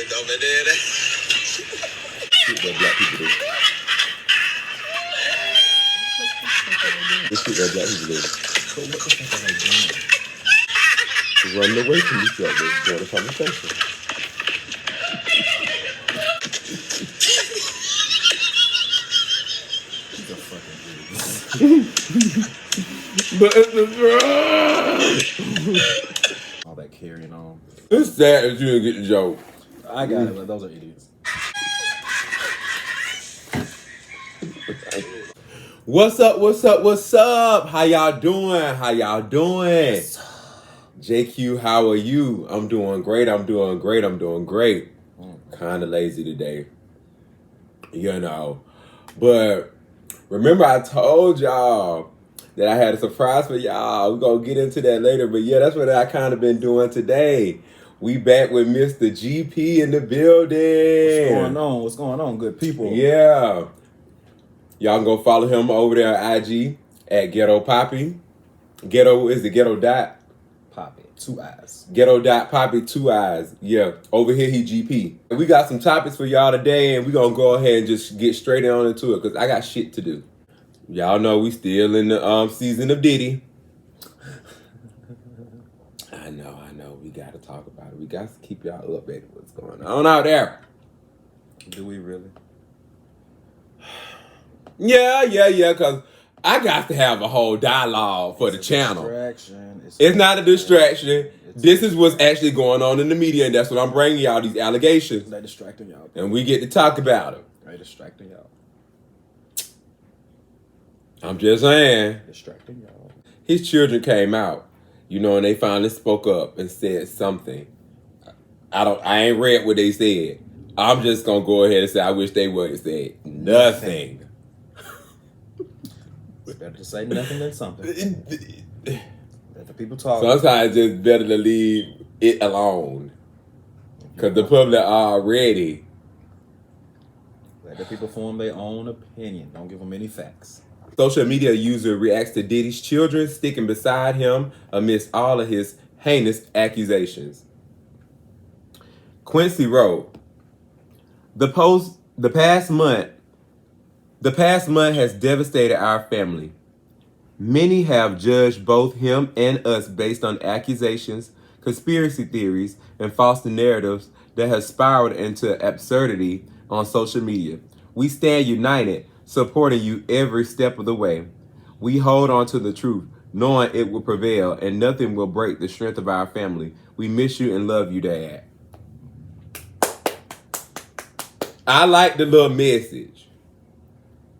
Shit that black people do. This shit that black people do. So what the fuck are they doing? Running away from each other during the conversation. He's a fucking idiot. But it's the drug. All that carrying on. It's sad that you didn't get the joke. I got it, but those are idiots. What's up? What's up? What's up? How y'all doing? How y'all doing? JQ, how are you? I'm doing great. I'm doing great. I'm doing great. Kind of lazy today, you know. But remember, I told y'all that I had a surprise for y'all. We're going to get into that later. But yeah, that's what I kind of been doing today. We back with Mr. GP in the building. What's going on? What's going on, good people? Yeah. Y'all can go follow him over there on IG at Ghetto Poppy. Ghetto, is it Ghetto Dot? Poppy, 2 eyes. Ghetto Dot Poppy, 2 eyes. Yeah, over here he GP. We got some topics for y'all today, and we're going to go ahead and just get straight on into it because I got shit to do. Y'all know we still in the season of Diddy. I know. We got to talk about it. We got to keep y'all updated what's going on out there. Do we really? Yeah, because I got to have a whole dialogue for the channel. Distraction. It's not a distraction. This is what's actually going on in the media, and that's what I'm bringing y'all, these allegations. They're distracting y'all. And we get to talk about it. They're distracting y'all. I'm just saying. Distracting y'all. His children came out, and they finally spoke up and said something. I ain't read what they said. I'm just going to go ahead and say I wish they would have said nothing. It's better to say nothing than something. Let the people talk. Sometimes it's just better to leave it alone. Because the public are already. Let the people form their own opinion. Don't give them any facts. Social media user reacts to Diddy's children sticking beside him amidst all of his heinous accusations. Quincy wrote, The past month has devastated our family. Many have judged both him and us based on accusations, conspiracy theories, and false narratives that have spiraled into absurdity on social media. We stand united, supporting you every step of the way. We hold on to the truth, knowing it will prevail and nothing will break the strength of our family. We miss you and love you, Dad. I like the little message,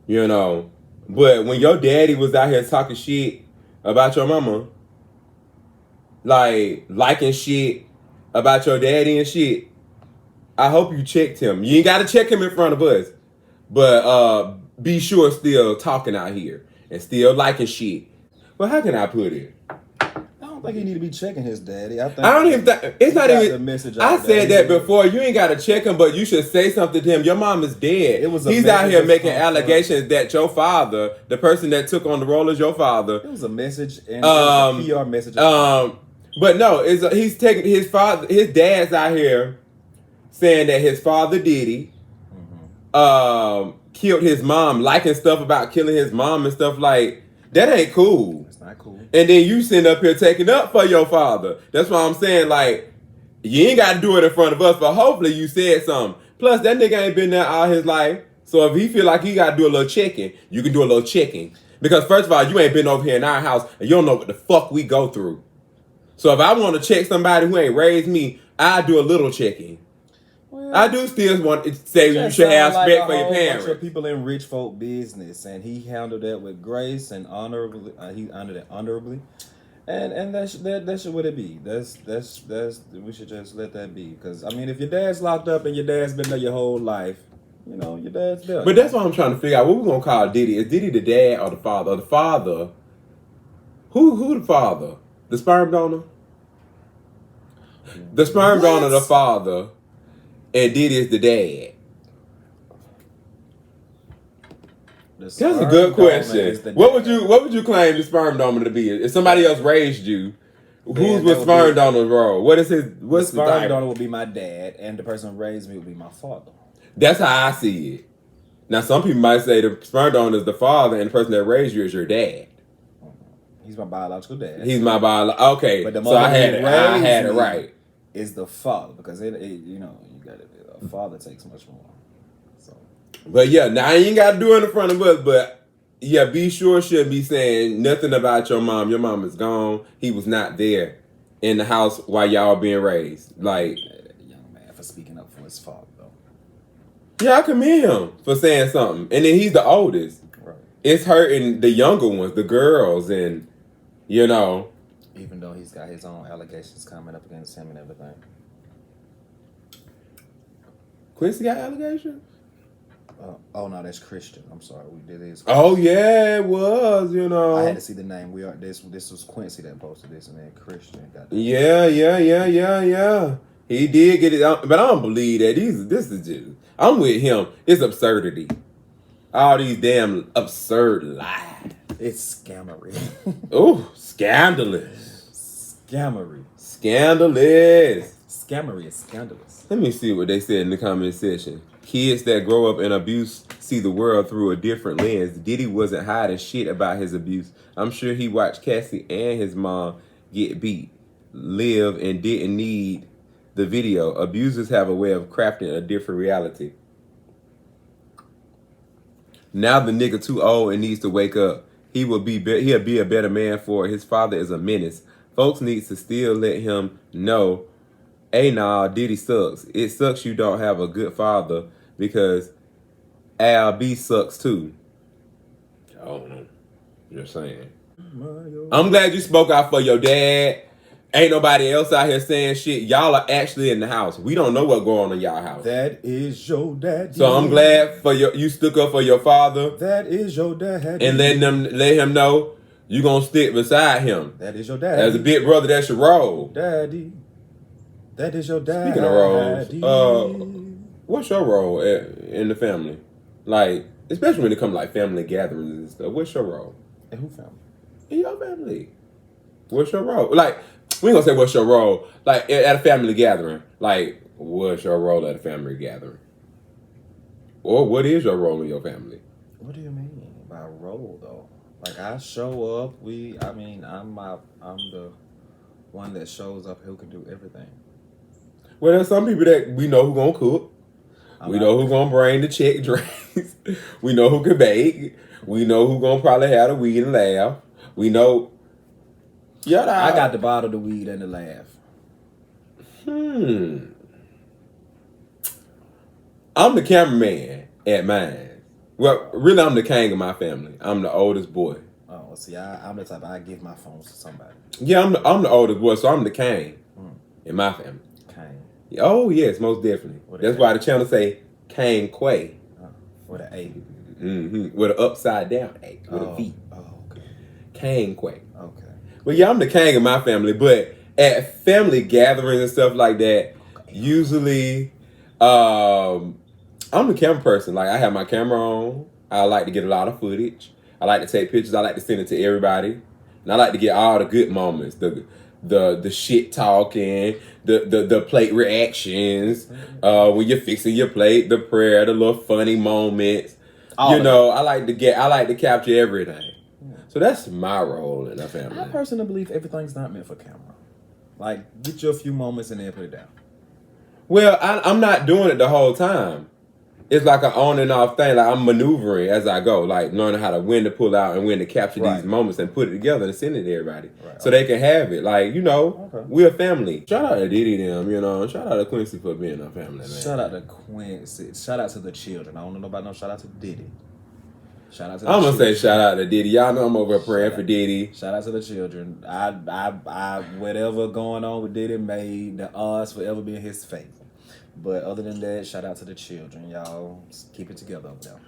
but when your daddy was out here talking shit about your mama, like liking shit about your daddy and shit, I hope you checked him. You ain't got to check him in front of us, but be sure still talking out here and still liking shit. Well, how can I put it? I don't think he need to be checking his daddy. I don't even think it's not even. The message I said that before. You ain't got to check him, but you should say something to him. Your mom is dead. He's out here making allegations that your father, the person that took on the role as your father, it was a message and it was a PR message. But no, he's taking his father. His dad's out here saying that his father Diddy killed his mom, liking stuff about killing his mom and stuff like that. Ain't cool. Not cool. And then you sitting up here taking up for your father. That's why I'm saying, like, you ain't got to do it in front of us, but hopefully you said something. Plus, that nigga ain't been there all his life. So if he feel like he got to do a little checking, you can do a little checking. Because first of all, you ain't been over here in our house, and you don't know what the fuck we go through. So if I want to check somebody who ain't raised me, I do a little checking. Well, I do still want to say you should have respect for your parents. Bunch of people in rich folk business, and he handled that with grace and honorably. He handled it honorably, and that's what it be. That's we should just let that be. Because I mean, if your dad's locked up and your dad's been there your whole life, your dad's there. But that's what I'm trying to figure out. What we gonna call Diddy? Is Diddy the dad or the father? Or the father? Who the father? The sperm donor. The sperm donor, the father. And Diddy is the dad. That's a good question. What would you claim the sperm donor to be? If somebody else raised you, Who's with sperm donor's role? What's the sperm title? donor would be my dad, and the person who raised me would be my father. That's how I see it. Now, some people might say the sperm donor is the father, and the person that raised you is your dad. He's my biological dad. He's my biological. Okay, but the so I had it right. Is the father, because it you got it. A father takes much more. So, but yeah, now you ain't got to do it in front of us, but yeah, be sure shouldn't be saying nothing about your mom. Your mom is gone. He was not there in the house while y'all being raised. Like, young man for speaking up for his father, though. Yeah, I commend him for saying something, and then he's the oldest. Right. It's hurting the younger ones, the girls, and even though he's got his own allegations coming up against him and everything. Quincy got allegations? Oh no, that's Christian. I'm sorry, we did this. Oh yeah, it was. I had to see the name. This was Quincy that posted this, and then Christian got. Yeah. He did get it, but I don't believe that. This is just. I'm with him. It's absurdity. All these damn absurd lies. It's scammery. Oh, scandalous. Scammery. Scandalous. Scammery is scandalous. Let me see what they said in the comment section. Kids that grow up in abuse see the world through a different lens. Diddy wasn't hiding shit about his abuse. I'm sure he watched Cassie and his mom get beat, live, and didn't need the video. Abusers have a way of crafting a different reality. Now the nigga too old and needs to wake up. He'll be a better man for it. His father is a menace. Folks need to still let him know, hey, nah, Diddy sucks. It sucks you don't have a good father because Al B sucks too. Oh, just saying. I'm glad you spoke out for your dad. Ain't nobody else out here saying shit. Y'all are actually in the house. We don't know what's going on in y'all house. That is your daddy. So I'm glad you stuck up for your father. That is your daddy. And let him know you gonna stick beside him. That is your daddy. As a big brother, that's your role. Daddy. That is your daddy. Speaking of roles, what's your role in the family? Like, especially when it comes to like family gatherings and stuff. What's your role? In who family? In your family. What's your role? Like, we ain't gonna say what's your role. Like, at a family gathering. Like, what's your role at a family gathering? Or what is your role in your family? What do you mean by role, though? Like, I show up. I'm the one that shows up who can do everything. Well, there's some people that we know who gonna cook. We know who gonna bring the check drinks. We know who can bake. We know who gonna probably have the weed and laugh. We know. Yeah, I got the bottle, the weed, and the laugh. I'm the cameraman at mine. Well, really, I'm the king of my family. I'm the oldest boy. Oh, see, I'm the type I give my phones to somebody. Yeah, I'm the oldest boy, so I'm the king in my family. King. Oh yes, most definitely. That's why the channel say King Quay. With an A. Mm-hmm. With an upside down A with a V. Oh, okay. King Quay. Okay. Well, yeah, I'm the king of my family, but at family gatherings and stuff like that, usually, I'm the camera person. Like, I have my camera on. I like to get a lot of footage. I like to take pictures. I like to send it to everybody, and I like to get all the good moments, the shit talking, the plate reactions, when you're fixing your plate, the prayer, the little funny moments. I like to capture everything. So that's my role in the family. I personally believe everything's not meant for camera. Like, get you a few moments and then put it down. Well, I'm not doing it the whole time. It's like an on and off thing. Like, I'm maneuvering as I go, like learning how to when to pull out and when to capture these moments and put it together and send it to everybody, so they can have it. Like, we're a family. Shout out to Diddy them, Shout out to Quincy for being a family, man. Shout out to Quincy. Shout out to the children. I don't know nobody. No, shout out to Diddy. Shout out to. I'm gonna say shout out to Diddy. Y'all know I'm over here praying for Diddy. Shout out to the children. I whatever going on with Diddy made the odds forever be in his favor. But other than that, shout out to the children. Y'all keep it together over there.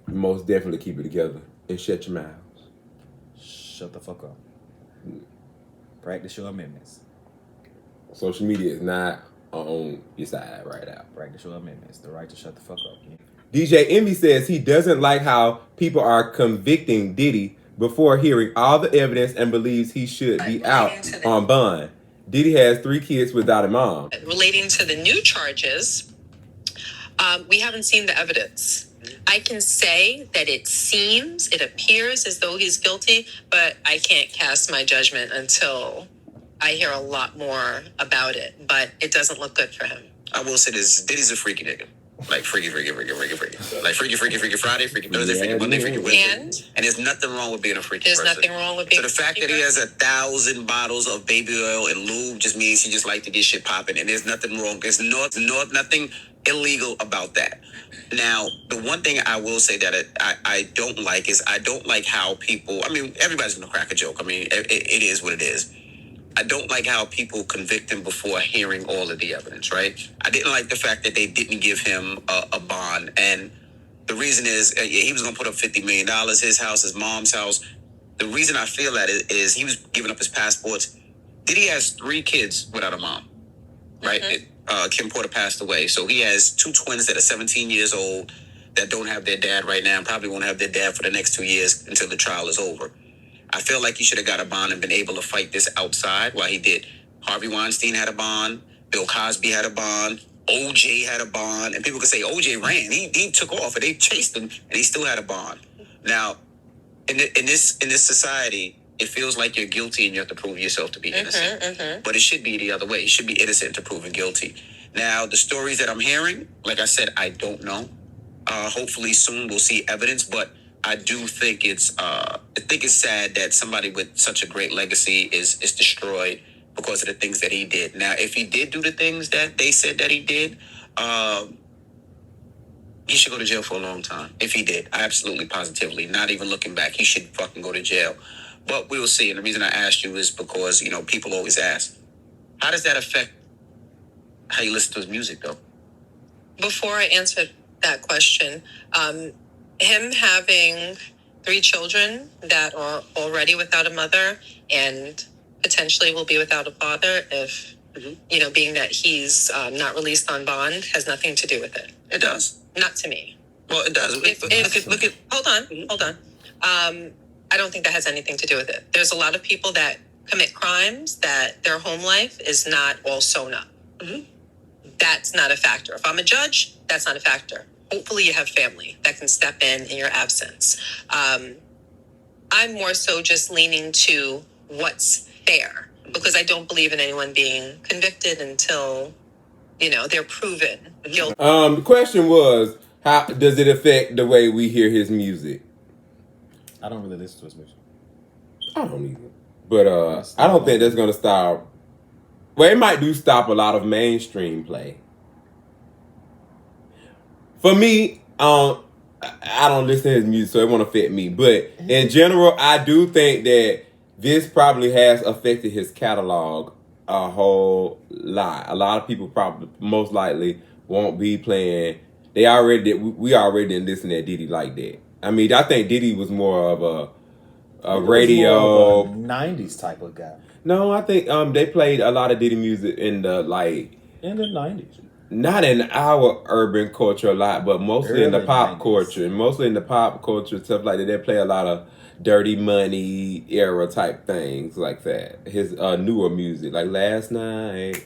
Most definitely keep it together and shut your mouths. Shut the fuck up. Practice your amendments. Social media is not on your side right now. Practice your amendments. The right to shut the fuck up. DJ Envy says he doesn't like how people are convicting Diddy before hearing all the evidence and believes he should be out on bond. Diddy has 3 kids without a mom. Relating to the new charges, we haven't seen the evidence. I can say that it appears as though he's guilty, but I can't cast my judgment until I hear a lot more about it. But it doesn't look good for him. I will say this: Diddy's a freaky nigga. Like freaky. Like freaky Friday, freaky Thursday, freaky Monday, freaky Wednesday. And there's nothing wrong with being a freaky person. There's nothing wrong with being So the fact that he has 1,000 bottles of baby oil and lube just means he just like to get shit popping. And there's nothing wrong. There's nothing illegal about that. Now, the one thing I will say that I don't like is I don't like how people, I mean, everybody's going to crack a joke. I mean, it is what it is. I don't like how people convict him before hearing all of the evidence, right? I didn't like the fact that they didn't give him a bond. And the reason is he was going to put up $50 million, his house, his mom's house. The reason I feel that is he was giving up his passports. Diddy has 3 kids without a mom, right? Mm-hmm. Kim Porter passed away. So he has 2 twins that are 17 years old that don't have their dad right now and probably won't have their dad for the next 2 years until the trial is over. I feel like he should have got a bond and been able to fight this outside while he did. Harvey Weinstein had a bond. Bill Cosby had a bond. OJ had a bond. And people could say OJ ran. He took off and they chased him and he still had a bond. Now, in this society, it feels like you're guilty and you have to prove yourself to be innocent. Mm-hmm. But it should be the other way. You should be innocent to proven guilty. Now, the stories that I'm hearing, like I said, I don't know. Hopefully soon we'll see evidence, but I do think it's sad that somebody with such a great legacy is destroyed because of the things that he did. Now, if he did do the things that they said that he did, he should go to jail for a long time. If he did, absolutely, positively, not even looking back, he should fucking go to jail. But we will see. And the reason I asked you is because, people always ask, how does that affect how you listen to his music, though? Before I answer that question, him having 3 children that are already without a mother and potentially will be without a father if, being that he's not released on bond has nothing to do with it. It does. Not to me. Well, it does. Look at. Hold on. I don't think that has anything to do with it. There's a lot of people that commit crimes that their home life is not all sewn up. Mm-hmm. That's not a factor. If I'm a judge, that's not a factor. Hopefully you have family that can step in your absence. I'm more so just leaning to what's fair because I don't believe in anyone being convicted until, they're proven guilty. The question was, how does it affect the way we hear his music? I don't really listen to his music. I don't either. But I don't think that's going to stop. Well, it might stop a lot of mainstream play. For me, I don't listen to his music, so it won't affect me. But in general, I do think that this probably has affected his catalog a whole lot. A lot of people probably, most likely, won't be playing. We already didn't listen to Diddy like that. I mean, I think Diddy was more of a radio... More of a 90s type of guy. No, I think they played a lot of Diddy music in the 90s. Not in our urban culture a lot, but mostly in the pop 90s. culture. And mostly in the pop culture, stuff like that. They play a lot of Dirty Money era type things like that. His newer music, like Last Night,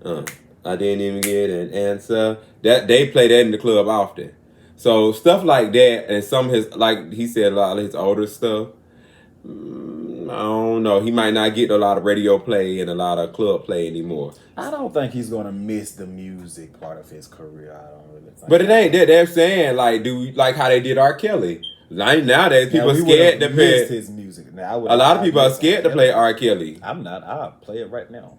I didn't even get an answer. That they play that in the club often. So stuff like that, and some of his, like he said, a lot of his older stuff. I don't know. He might not get a lot of radio play and a lot of club play anymore. I don't think he's gonna miss the music part of his career. I don't really think. But it ain't that. They're saying like how they did R. Kelly. Nowadays people are scared to play his music. Now, a lot of people are scared to play R. Kelly. I'm not. I'll play it right now.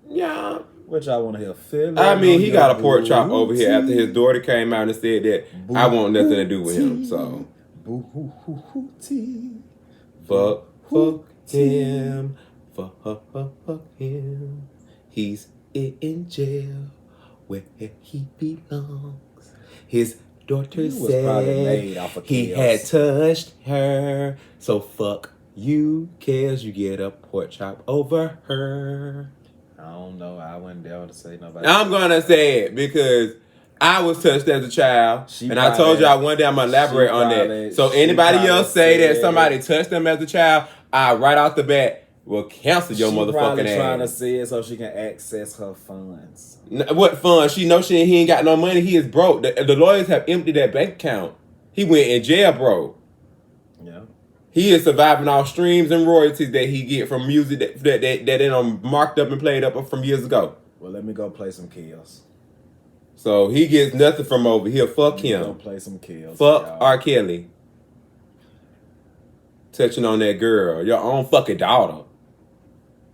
Yeah. Which I want to hear. I mean, he got a pork chop over here after his daughter came out and said that I want nothing to do with him. So. Fuck him. Fuck him. He's in jail where he belongs. His daughter said he had touched her. So fuck you, cares you get a pork chop over her. I don't know. I wouldn't dare to say nobody. I'm gonna say it because I was touched as a child, She and I told probably- y'all one day I'm gonna elaborate she on probably- that. So she anybody probably else say that said- somebody touched them as a child, I right off the bat will cancel your She motherfucking probably trying to ass. say it so she can access her funds. What fun? She know he ain't got no money. He is broke. The lawyers have emptied that bank account. He went in jail, bro. Yeah. He is surviving off streams and royalties that he get from music that they done marked up and played up from years ago. Well, let me go play some kills. So he gets nothing from over here. Fuck Let me go him. play some kills. Fuck y'all. R. Kelly. Touching on that girl, your own fucking daughter.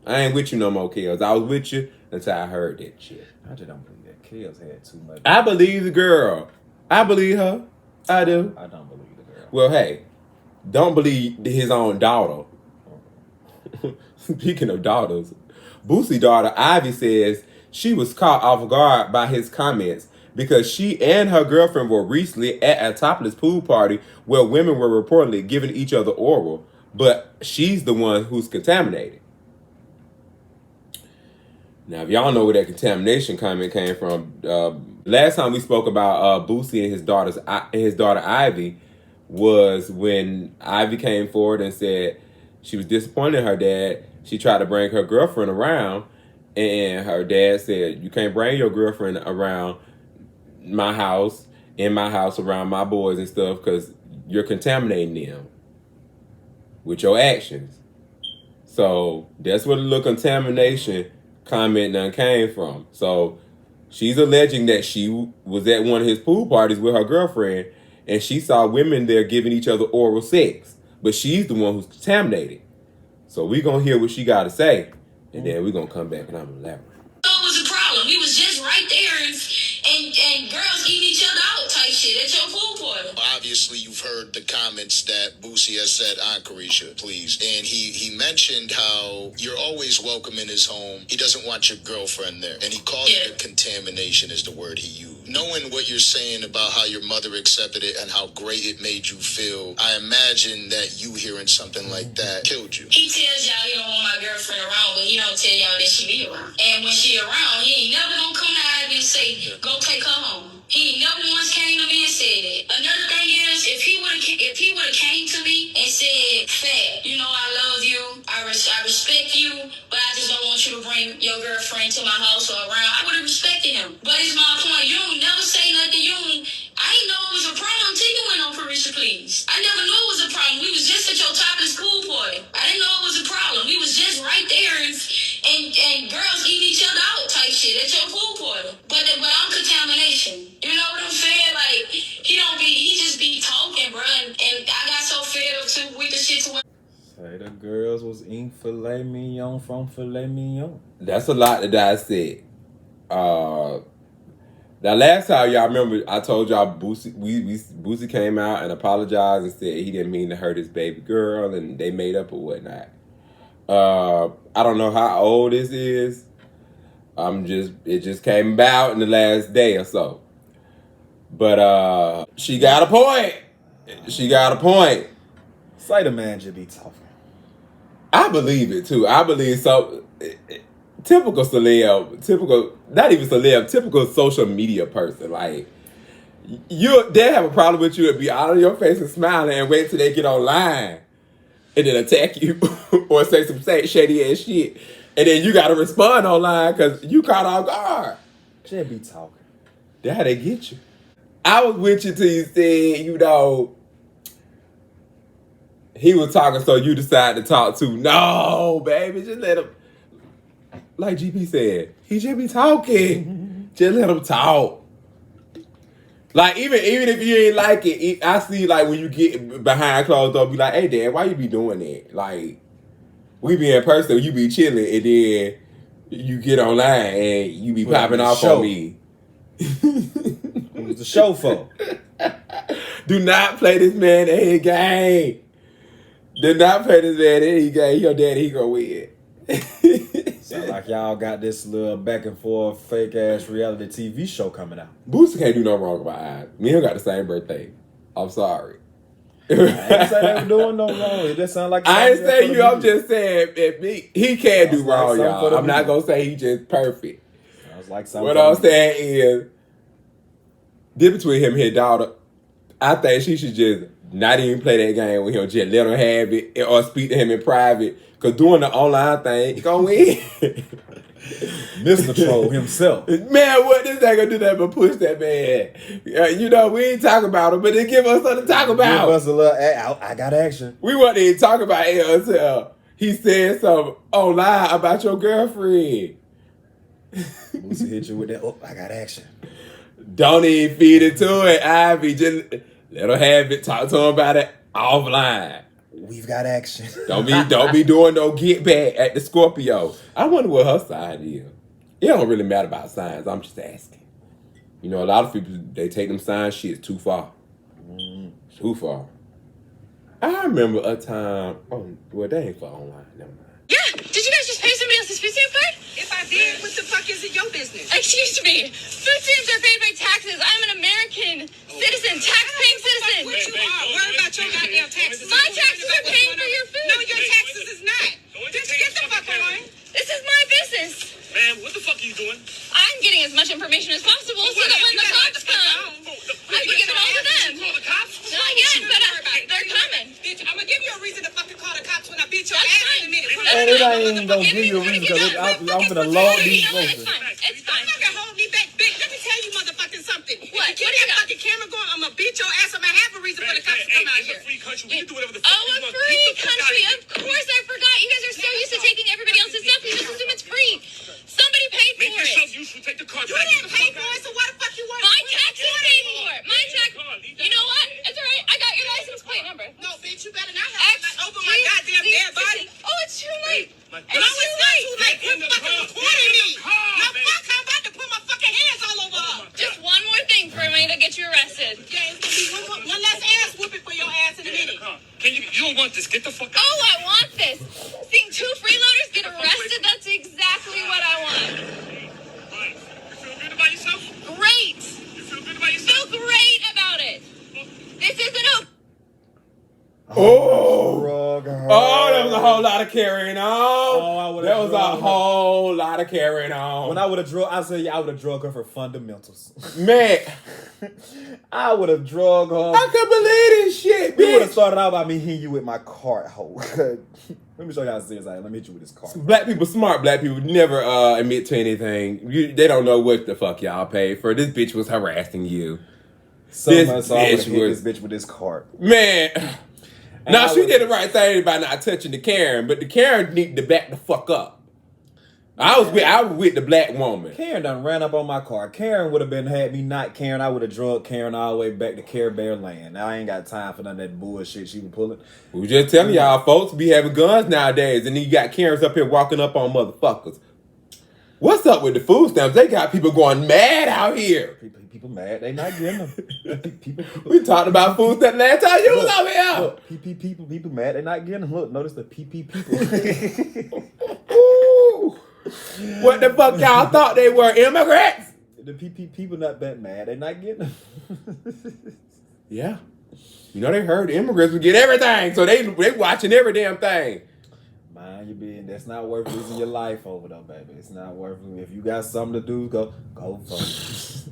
I ain't with you no more, Kills. I was with you until I heard that shit. I just don't believe that Kills had too much. I believe the girl. I believe her. I do. I don't believe the girl. Well, hey, don't believe his own daughter. Speaking of daughters, Boosie's daughter Ivy says she was caught off guard by his comments because she and her girlfriend were recently at a topless pool party where women were reportedly giving each other oral, but she's the one who's contaminated. Now, if y'all know where that contamination comment came from, last time we spoke about Boosie and his daughter Ivy was when Ivy came forward and said she was disappointed in her dad. She tried to bring her girlfriend around, and her dad said, "You can't bring your girlfriend around my house, in my house, around my boys and stuff, because you're contaminating them with your actions." So that's where the little contamination comment done came from. So she's alleging that she was at one of his pool parties with her girlfriend, and she saw women there giving each other oral sex, but she's the one who's contaminated. So we gonna hear what she got to say, and then we gonna come back and I'm gonna elaborate. What was the problem? We was just right there, and girls eating each other out type shit at your pool party. Obviously, you've heard the comments that Boosie has said on Carisha, please. And he mentioned how you're always welcome in his home. He doesn't want your girlfriend there. And he called it contamination is the word he used. Knowing what you're saying about how your mother accepted it and how great it made you feel, I imagine that you hearing something like that killed you. He tells y'all he don't want my girlfriend around, but he don't tell y'all that she be around. And when she around, he ain't never gonna come to Ivy and say, go take her home. He ain't never once came to me and said that. Another thing is, if he would have came to me and said, "Fat, you know I love you, I respect you, but I just don't want you to bring your girlfriend to my house or around," I would have respected him. But it's my point. You don't never say nothing. I ain't know it was a problem until you went on Carisha, please. I never knew it was a problem. We was just at your topless pool party. I didn't know it was a problem. We was just right there, and girls eating each other out type shit at your pool party. But I'm contamination. You know what I'm saying? Like, he just be talking, bro. And I got so fed up too with the shit to where. Say the girls was eating filet mignon from filet mignon. That's a lot that I said. Now, last time y'all remember, I told y'all Boosie came out and apologized and said he didn't mean to hurt his baby girl, and they made up or whatnot. I don't know how old this is. It just came about in the last day or so. But she got a point. She got a point. Say the man just be talking. I believe it too. I believe so. Typical celeb, not even celeb, typical social media person. Like, they have a problem with you and be out of your face and smiling and wait till they get online and then attack you or say some shady ass shit. And then you got to respond online because you caught off guard. Just be talking. That's how they get you. I was with you till you said, he was talking, so you decided to talk too. No, baby, just let him. Like GP said, he just be talking. Just let him talk. Like, even if you ain't like it, I see, like, when you get behind closed doors, be like, "Hey, Dad, why you be doing that?" Like, we be in person, you be chilling, and then you get online and you be popping off on me. It was the show for. Do not play this man any game. Do not play this man any game. Your daddy, he gonna win. Sound like y'all got this little back and forth fake ass reality TV show coming out. Boosie can't do no wrong about Ivy. Me and him got the same birthday. I'm sorry. I ain't say they were doing no wrong. It just sound like I ain't saying you. I'm just saying he can't do wrong, something for y'all. the I'm not people. gonna say he just perfect. Sounds like something. What I'm saying is, This between him and his daughter. I think she should just not even play that game with him. Just let him have it or speak to him in private. Because doing the online thing, he gonna win. Mr. Troll himself. Man, what this ain't gonna do that but push that man. You know, we ain't talking about him, but they give us something to talk about. Give us a little, I got action. We wasn't even talking about it until he said something online about your girlfriend. Boosie hit you with that, I got action. Don't even feed it to it, Ivy. Just let her have it. Talk to him about it offline. We've got action. Don't be doing no get back at the Scorpio. I wonder what her sign is. It don't really matter about signs. I'm just asking. You know, a lot of people, they take them sign shit too far. Too far. I remember a time, well, they ain't for online. Never mind. Yeah, did you guys just pay somebody else's food stamp card? If I did, what the fuck is it your business? Excuse me, food stamps are paid by taxes. I'm an American citizen, tax-paying citizen. What you are? Worry about your goddamn taxes. My taxes are paying for your food. No, your taxes is not. Bitch, get the fuck on. This is my business. Man, what the fuck are you doing? I'm getting as much information as possible so that when the cops come, I can give it all to them. Call the cops? Not yet, but they're coming. Bitch, I'm gonna give you a reason to fucking call the cops when I beat your That's ass fine. in a minute. And it ain't gonna give you a reason because I'm gonna load these No, it's folks. fine. It's fine. Don't fucking hold me back, bitch. Let me tell you motherfucking something. What? If you What keep do you that got? fucking camera going, I'm gonna beat your ass. I'm gonna have a reason for the cops to come out It's here. a free country. We can do whatever the fuck Oh, we a want. free Get the fuck country. out Of course, I forgot. You guys are so used to taking everybody else's stuff. You just assume it's free. Somebody paid Make for yourself it. useful. Take the car You back. didn't pay for it, so why the fuck you want My taxes paid for it. My tax. You know what? It's all right. I got your license plate number. No, bitch, you better not have it over my goddamn dead body. Oh, it's too late. No, it's not too late. Quit fucking recording me. No, fuck, I'm about to put my fucking hands all over her. Just one more thing for me to get you arrested. Yeah, it's gonna be one less ass whooping for your ass in a minute. You don't want this. Get the fuck out. Oh, I want this. Seeing two freeloaders get arrested, that's exactly what I want. Right. You feel good about yourself? Great. You feel good about Feel yourself? great about it. This isn't a... Drug her. Oh, that was a whole lot of carrying on. I would've That was a drugged her. whole lot of carrying on. When I would have drugged, I said, I would have drugged her for fundamentals. Man, I would have drugged her. I couldn't believe this shit, We would have bitch. started out by me hitting you with my cart hole. Let me show you how serious I am. Let me hit you with this cart. Black people, smart black people, never admit to anything. They don't know what the fuck y'all paid for. This bitch was harassing you. So This much so I would bitch have hit was- this bitch with this cart. Man. And Now, I she would- did the right thing by not touching the Karen, but the Karen needed to back the fuck up. I was with the black woman. Karen done ran up on my car. Karen would have had me not Karen. I would have drugged Karen all the way back to Care Bear Land. Now I ain't got time for none of that bullshit she was pulling. We was just telling y'all, folks be having guns nowadays, and then you got Karens up here walking up on motherfuckers. What's up with the food stamps? They got people going mad out here. People mad. They not getting them. people. We talked about food stamps last time you was over here. Look, people mad. They not getting them. Look, notice the people. Ooh. What the fuck y'all thought they were, immigrants? The people not that mad. They not getting them. Yeah. You know, they heard immigrants would get everything, so they watching every damn thing. Mind you, being that's not worth losing your life over though, baby. It's not worth it. If you got something to do, go vote.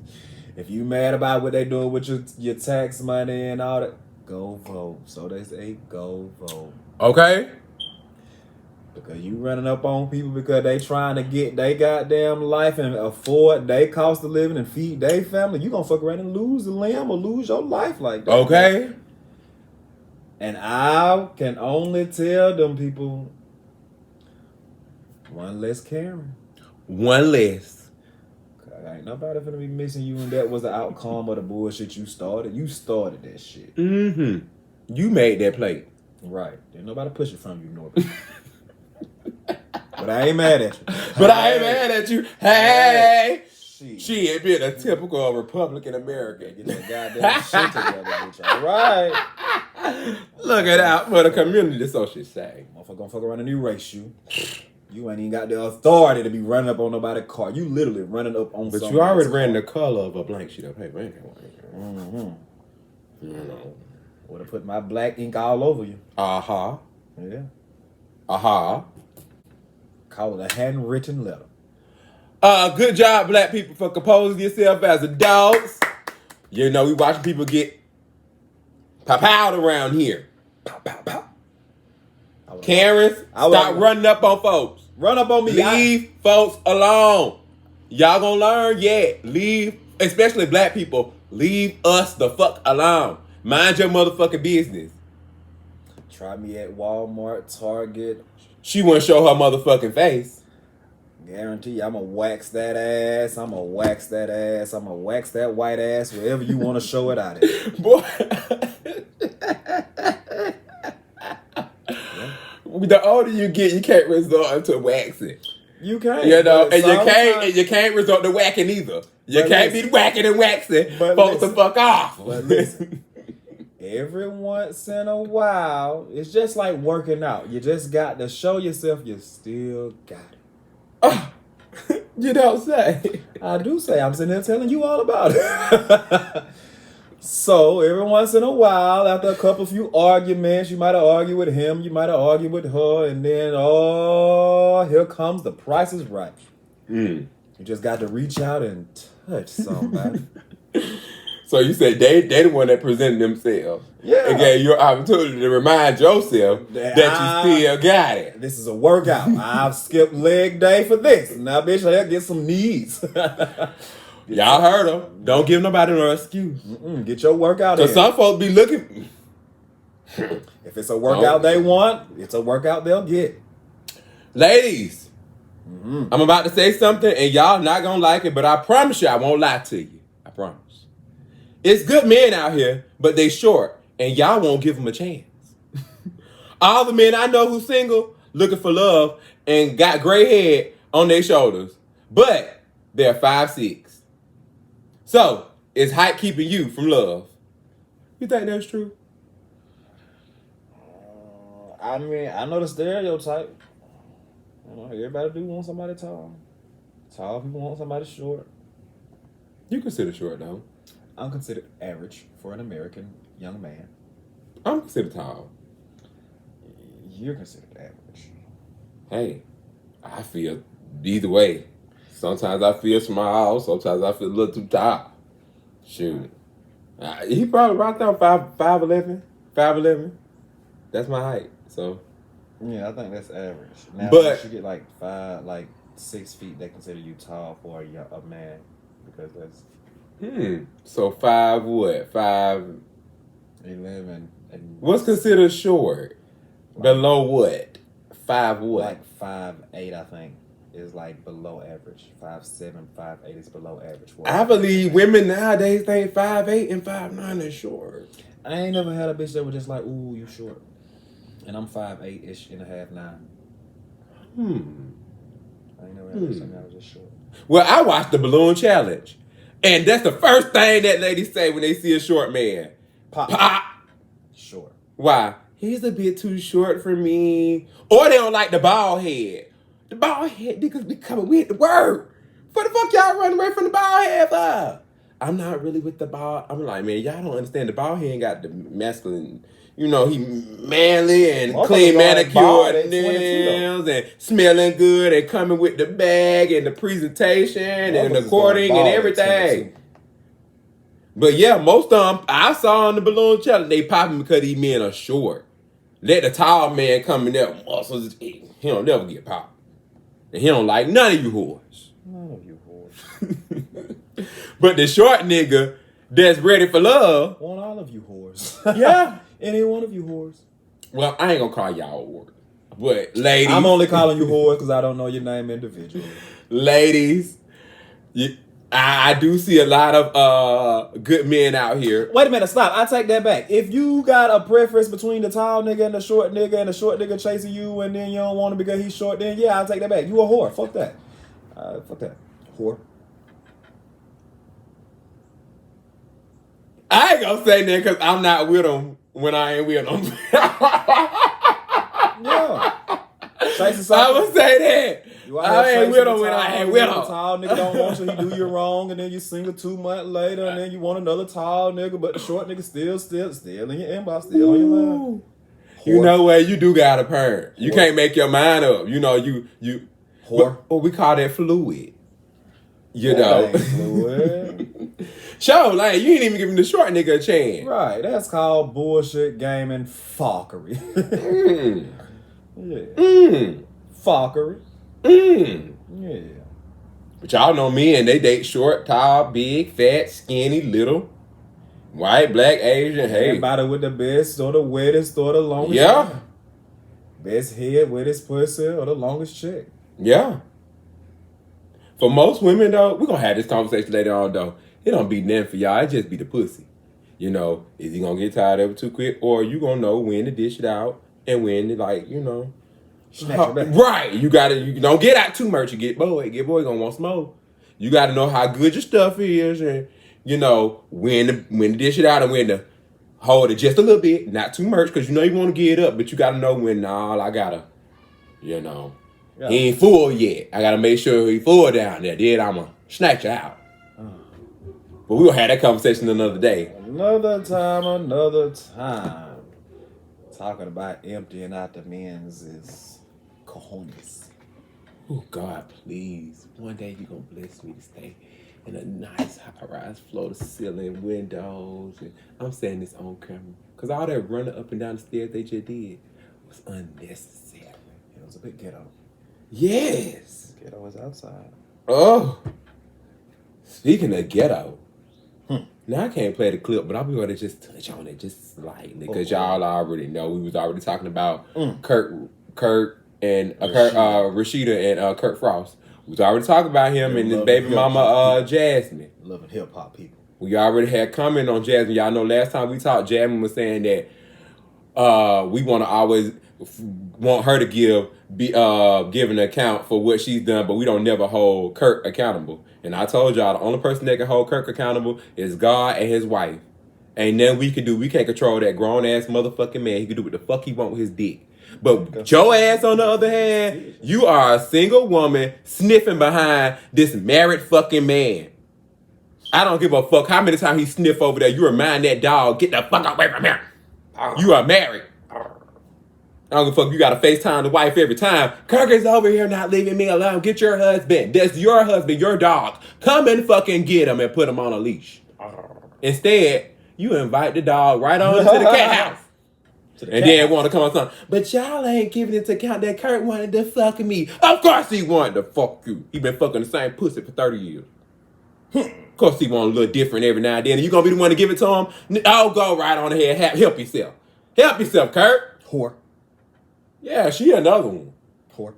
If you mad about what they doing with your tax money and all that, go vote. So they say go vote. Okay? Because you running up on people because they trying to get they goddamn life and afford they cost of living and feed their family. You gonna fuck around and lose a limb or lose your life like that. Okay? And I can only tell them people one less Karen. One less. Ain't nobody finna be missing you, and that was the outcome of the bullshit you started. You started that shit. Mm-hmm. You made that plate. Right. Didn't nobody push it from you, Norbert. But I ain't mad at you. But I ain't mad at you. Hey! Shit. She ain't been a typical Republican American. Get that goddamn shit together, bitch. All right. Look it out for the community, so she say. Motherfucker gonna fuck around and erase you. You ain't even got the authority to be running up on nobody's car. You literally running up on But somebody's you already car. ran the color of a blank sheet of paper. Ain't that one? Mm-hmm. You know. Would have put my black ink all over you. Uh-huh. Yeah. Uh-huh. Call it a handwritten letter. Good job, black people, for composing yourself as adults. You know, we watching people get pow around here. Pow, pow, pow. Karens, stop running up on folks. Run up on me. Leave folks alone. Y'all gonna learn? Yeah. Leave, especially black people, leave us the fuck alone. Mind your motherfucking business. Try me at Walmart, Target. She wouldn't show her motherfucking face. Guarantee I'm going to wax that ass. I'm going to wax that ass. I'm going to wax that white ass wherever you want to show it out at. Boy. The older you get, you can't resort to waxing. You can't. You know, and you can't resort to whacking either. You can't be whacking and waxing folks the fuck off. But listen, every once in a while, it's just like working out. You just got to show yourself you still got it. Oh, you don't say. I do say. I'm sitting there telling you all about it. So, every once in a while, after a few arguments, you might have argued with him, you might have argued with her, and then, here comes the Price is Right. You just got to reach out and touch somebody. So you said they the one that presented themselves. Yeah. And gave you an opportunity to remind yourself that you still got it. This is a workout. I've skipped leg day for this. Now, bitch, I'll get some knees. Y'all heard them. Don't give nobody no excuse. Get your workout in. Because some folks be looking. If it's a workout they want, it's a workout they'll get. Ladies, I'm about to say something and y'all not going to like it, but I promise you I won't lie to you. I promise. It's good men out here, but they short, and y'all won't give them a chance. All the men I know who's single, looking for love, and got gray hair on their shoulders, but they're 5'6". So, is height keeping you from love? You think that's true? I mean, I know the stereotype. You know, everybody do want somebody tall. Tall people want somebody short. You consider short, though. I'm considered average for an American young man. I'm considered tall. You're considered average. Hey, I feel either way. Sometimes I feel small. Sometimes I feel a little too tall. Shoot. He probably right there 5'11". 5'11". That's my height. So. Yeah, I think that's average. Now, but once you get like 6 feet, they consider you tall for a man because that's. So 5 what? 5'11". What's considered short? Like, below what? 5 what? Like 5'8", I think, is like below average. 5'7", 5'8" is below average. I believe women nowadays think 5'8" and 5'9" is short. I ain't never had a bitch that was just like, ooh, you short. And I'm 5'8" and a half, 9. I ain't never had a bitch that was just short. Well, I watched the balloon challenge. And that's the first thing that ladies say when they see a short man. Pop. Short. Why? He's a bit too short for me. Or they don't like the bald head. The bald head niggas be coming with the word. What the fuck y'all running away from the bald head for? I'm not really with the bald. I'm like, man, y'all don't understand. The bald head ain't got the masculine. You know, he manly and clean manicured nails and smelling good and coming with the bag and the presentation and the courting and everything. But yeah, most of them I saw on the balloon challenge, they popping because these men are short. Let the tall man come in there, muscles, he don't never get popped. And he don't like none of you whores. None of you whores. But the short nigga that's ready for love. Want all of you whores. Yeah. Any one of you whores. Well, I ain't gonna call y'all whores. But ladies. I'm only calling you whores because I don't know your name individually. Ladies, I do see a lot of good men out here. Wait a minute, stop. I take that back. If you got a preference between the tall nigga and the short nigga chasing you and then you don't want him because he's short, then yeah, I'll take that back. You a whore. Fuck that. Fuck that. Whore. I ain't gonna say that because I'm not with him when I ain't with him. Yeah. I would say that. I ain't with him when I ain't with him. Tall nigga don't want you, he do you wrong, and then you single 2 months later, and then you want another tall nigga, but the short nigga still in your inbox, still on your line. You know what? You do got a parent. You can't make your mind up. You know, you whore. What we call that fluid. You know. Fluid. Show, like, you ain't even giving the short nigga a chance. Right, that's called bullshit gaming fuckery. Yeah. Fuckery. Yeah. But y'all know men, they date short, tall, big, fat, skinny, little, white, black, Asian. Hey, Everybody with the best or the wettest or the longest. yeah, hair. Best head, wettest pussy, or the longest chick. yeah. For most women, though, we're going to have this conversation later on, though. It don't be nothing for y'all. It just be the pussy. You know, is he going to get tired of it too quick? Or you going to know when to dish it out and when to, like, you know. Snatch it back. Right. You don't get out too much. You get boy going to want some more. You got to know how good your stuff is and, you know, when to dish it out and when to hold it just a little bit. Not too much because you know you want to get it up, but you got to know when, I got to, you know. Yeah. He ain't full yet. I gotta make sure he full down there. Then I'ma snatch you out. But we'll have that conversation another day. Another time. Talking about emptying out the men's is cojones. Oh God, please. One day you gonna bless me to stay in a nice high-rise floor-to-ceiling windows. And I'm saying this on camera. Cause all that running up and down the stairs they just did was unnecessary. It was a bit ghetto. Yes. Ghetto is outside. Oh. Speaking of ghetto. Now I can't play the clip, but I'll be able to just touch on it just slightly. Because y'all already know we was already talking about Kurt and Rashida and Kurt Frost. We was already talking about him and his baby mama Jasmine. Loving hip hop people. We already had comment on Jasmine. Y'all know last time we talked, Jasmine was saying that we want to always want her to give an account for what she's done, but we don't never hold Kirk accountable. And I told y'all the only person that can hold Kirk accountable is God and his wife. Ain't nothing we can do. We can't control that grown ass motherfucking man. He can do what the fuck he want with his dick. But your ass, on the other hand, you are a single woman sniffing behind this married fucking man. I don't give a fuck how many times he sniff over there. You remind that dog, get the fuck away from him. You are married. I don't give a fuck. You got to FaceTime the wife every time. Kirk is over here not leaving me alone. Get your husband. That's your husband, your dog. Come and fucking get him and put him on a leash. Instead, you invite the dog right on to the cat house. And then want to come on something. But y'all ain't giving into account that Kirk wanted to fuck me. Of course he wanted to fuck you. He been fucking the same pussy for 30 years. Of course he want a little different every now and then. And you going to be the one to give it to him? Oh, go right on ahead. Help yourself. Help yourself, Kirk. Whore. Yeah, she another one. Whore.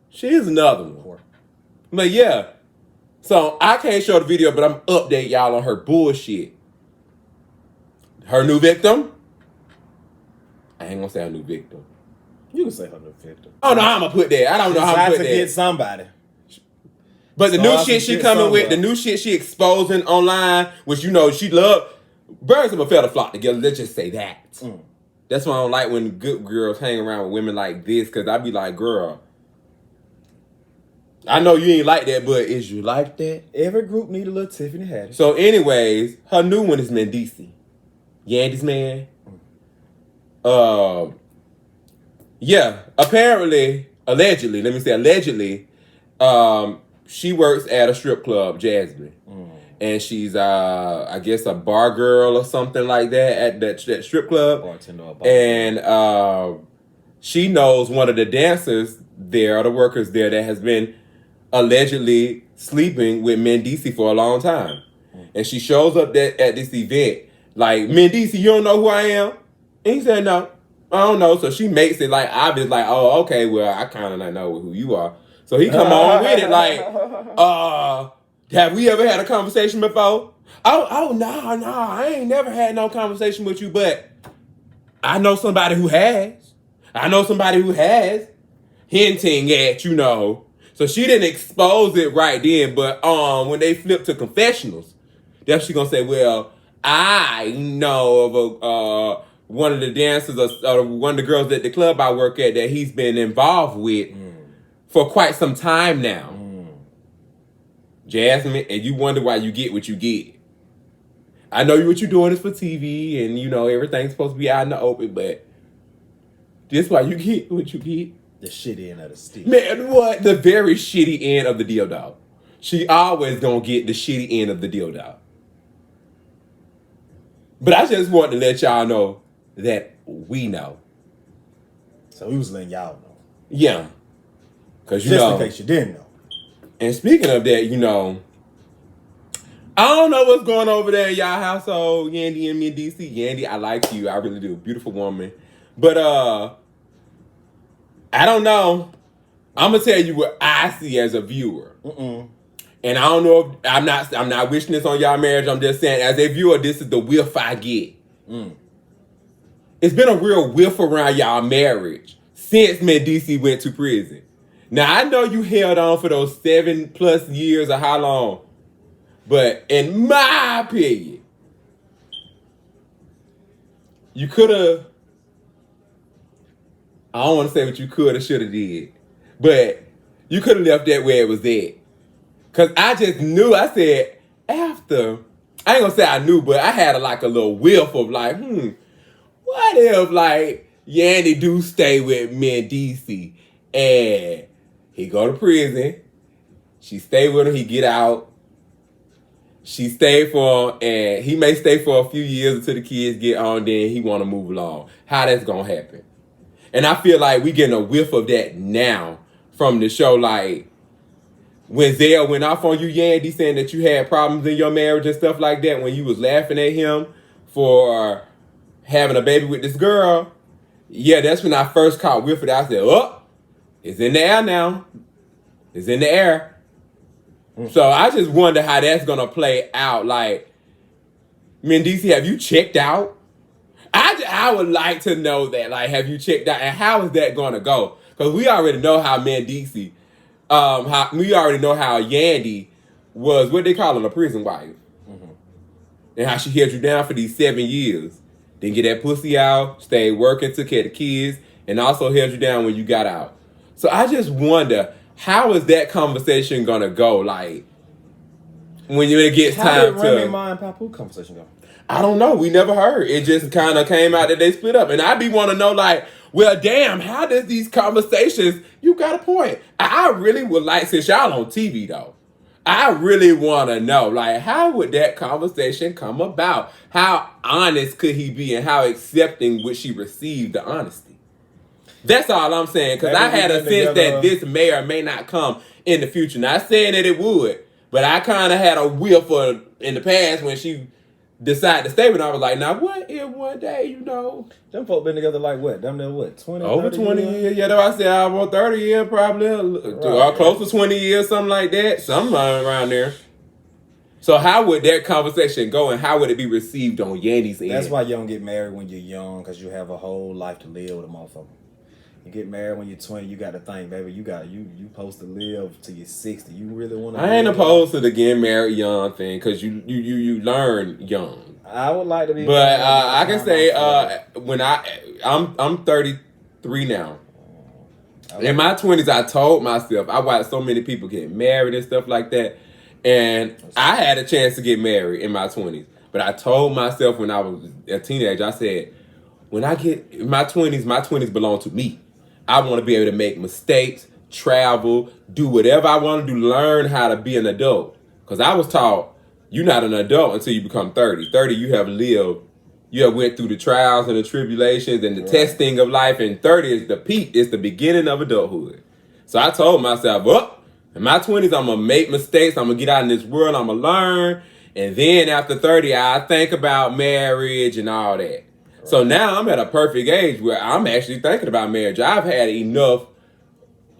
She is another one. Whore. But yeah. So I can't show the video, but I'm update y'all on her bullshit. Her new victim? I ain't gonna say her new victim. You can say her new victim. Oh no, I'm gonna put that. I don't know how to put that. Get somebody. But the new shit she coming with, the new shit she exposing online, which you know she love. Birds of a feather flock together. Let's just say that. That's why I don't like when good girls hang around with women like this, because I be like, girl, I know you ain't like that, but is you like that? Every group need a little Tiffany Haddish. So anyways, her new one is Mendici. Yandy's man. Yeah, apparently, allegedly, she works at a strip club, Jasmine. And she's, I guess, a bar girl or something like that at that strip club. Bartender or bar. And she knows one of the dancers there, or the workers there, that has been allegedly sleeping with Mendici for a long time. And she shows up at this event like, Mendici, you don't know who I am? And he said, no, I don't know. So she makes it like obvious, like, oh, okay, well, I kind of know who you are. So he come on with it like, have we ever had a conversation before? Oh, no, I ain't never had no conversation with you, but I know somebody who has. Hinting at, you know. So she didn't expose it right then, but when they flip to confessionals, that's she gonna say, well, I know of one of the dancers or one of the girls at the club I work at that he's been involved with for quite some time now. Jasmine, and you wonder why you get what you get. I know what you're doing is for TV and, you know, everything's supposed to be out in the open, but this why you get what you get. The shitty end of the stick. Man, what? The very shitty end of the deal, dog. She always gonna get the shitty end of the deal, dog. But I just want to let y'all know that we know. So we was letting y'all know. Yeah. Because, Just in case you didn't know. And speaking of that, I don't know what's going over there in y'all household, Yandy and me in DC. Yandy, I like you. I really do. Beautiful woman. But I don't know. I'm gonna tell you what I see as a viewer. And I don't know if I'm not wishing this on y'all marriage. I'm just saying, as a viewer, this is the whiff I get. It's been a real whiff around y'all marriage since DC went to prison. Now I know you held on for those 7+ years or how long. But in my opinion, you could have, I don't want to say what you could or should have did, but you could have left that where it was at. Because I just knew, I said, after, I ain't going to say I knew, but I had a little whiff of what if Yandy do stay with me in DC and he go to prison, she stay with him, he get out, she stayed for him, and he may stay for a few years until the kids get on, then he want to move along. How that's going to happen? And I feel like we getting a whiff of that now from the show. Like, when Zell went off on you, Yandy, saying that you had problems in your marriage and stuff like that, when you was laughing at him for having a baby with this girl, yeah, that's when I first caught whiff of it. I said, oh, it's in the air now. It's in the air. So I just wonder how that's going to play out. Like, Mendici, have you checked out? I would like to know that. Like, have you checked out? And how is that going to go? Because we already know how Mendici, we already know how Yandy was, what they call it, a prison wife. And how she held you down for these 7 years. Didn't get that pussy out, stayed working, took care of the kids, and also held you down when you got out. So I just wonder, how is that conversation gonna go? Like, when it gets time How to... did Remy Ma and Papu conversation go? I don't know. We never heard. It just kind of came out that they split up. And I be want to know, like, well, damn, how does these conversations... You got a point. I really would like, since y'all on TV, though, I really want to know, like, how would that conversation come about? How honest could he be, and how accepting would she receive the honesty? That's all I'm saying, because I had a sense that this may or may not come in the future. Not saying that it would, but I kind of had a whiff of, in the past, when she decided to stay with him, I was like, now what if one day, Them folk been together like what? Them there what? 20, over 30 20 years? Yeah, though I said I want 30 years, probably. Or close to 20 years, something like that. Something around there. So how would that conversation go, and how would it be received on Yandy's end? That's why you don't get married when you're young, because you have a whole life to live with a motherfucker. You get married when you're 20, you got to think, baby, you supposed to live till you're 60. You really want to... I ain't opposed to the getting married young thing, because you learn young. I would like to be... But I can say, I'm 33 now. In my 20s, I told myself, I watched so many people get married and stuff like that. And I had a chance to get married in my 20s. But I told myself when I was a teenager, I said, when I get in my 20s belong to me. I want to be able to make mistakes, travel, do whatever I want to do, learn how to be an adult. Because I was taught, you're not an adult until you become 30. 30, you have lived, you have went through the trials and the tribulations and the testing of life. And 30 is the peak, it's the beginning of adulthood. So I told myself, in my 20s, I'm going to make mistakes. I'm going to get out in this world. I'm going to learn. And then after 30, I think about marriage and all that. Right. So now I'm at a perfect age where I'm actually thinking about marriage. I've had enough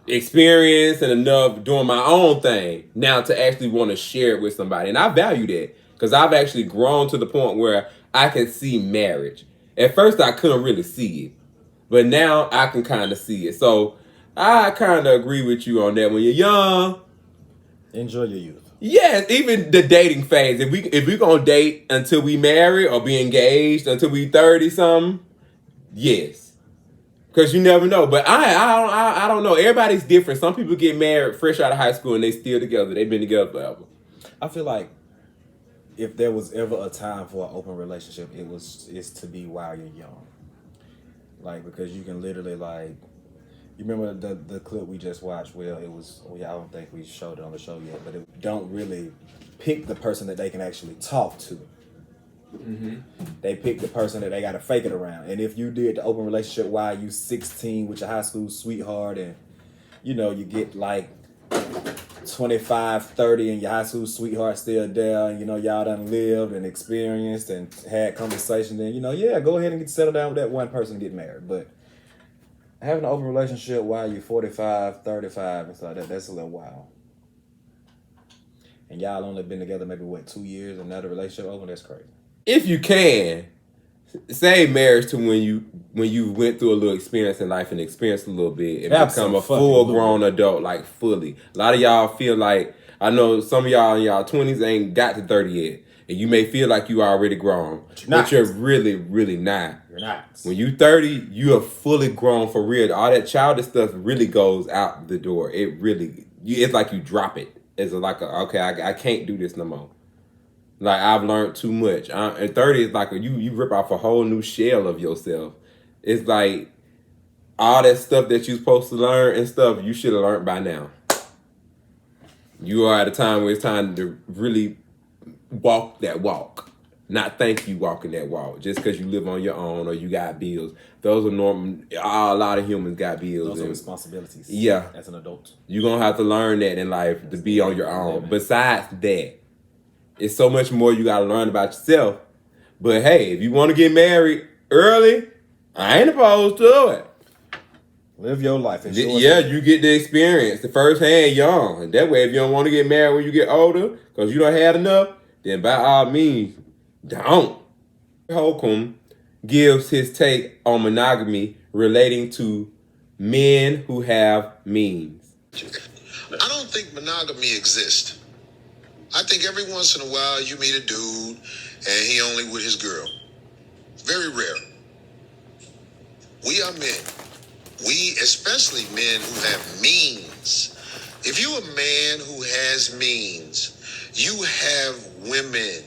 experience and enough doing my own thing now to actually want to share it with somebody. And I value that because I've actually grown to the point where I can see marriage. At first, I couldn't really see it. But now I can kind of see it. So I kind of agree with you on that. When you're young, enjoy your youth. Yes, even the dating phase. If we gonna date until we marry or be engaged until we 30 something, yes, because you never know. But I don't know. Everybody's different. Some people get married fresh out of high school and they still together. They've been together forever. I feel like if there was ever a time for an open relationship, it's to be while you're young. Like, because you can literally, like, you remember the clip we just watched? Well, I don't think we showed it on the show yet, but it don't really pick the person that they can actually talk to. they pick the person that they got to fake it around. And if you did the open relationship while you 16 with your high school sweetheart, and you know you get like 25, 30, and your high school sweetheart still there, and you know y'all done lived and experienced and had conversations, then you know, yeah, go ahead and get settled down with that one person and get married. But having an open relationship while you're 45, 35 and stuff, that's a little wild. And y'all only been together maybe 2 years, and now the relationship over. That's crazy. If you can, say marriage to when you went through a little experience in life and experienced a little bit and become a full grown adult, like fully. A lot of y'all feel like, I know some of y'all in y'all 20s ain't got to 30 yet, and you may feel like you already grown, but you're really, really not. You're not. When you 30, you are fully grown for real. All that childish stuff really goes out the door. It's like you drop it. It's like, okay, I can't do this no more. Like, I've learned too much. And 30 is like you rip off a whole new shell of yourself. It's like all that stuff that you're supposed to learn and stuff you should have learned by now. You are at a time where it's time to really walk that walk. Not think you walking that walk just because you live on your own or you got bills. Those are normal. A lot of humans got bills. Those are responsibilities. Yeah. As an adult. You're going to have to learn that in life to be on your own. Besides that, it's so much more you got to learn about yourself. But hey, if you want to get married early, I ain't opposed to it. Live your life. Yeah, you get the experience, the first hand young. And that way, if you don't want to get married when you get older, because you don't have enough, then by all means, don't. Holcomb gives his take on monogamy relating to men who have means. I don't think monogamy exists. I think every once in a while you meet a dude and he only with his girl. Very rare. We are men. We, especially men who have means. If you're a man who has means, you have women.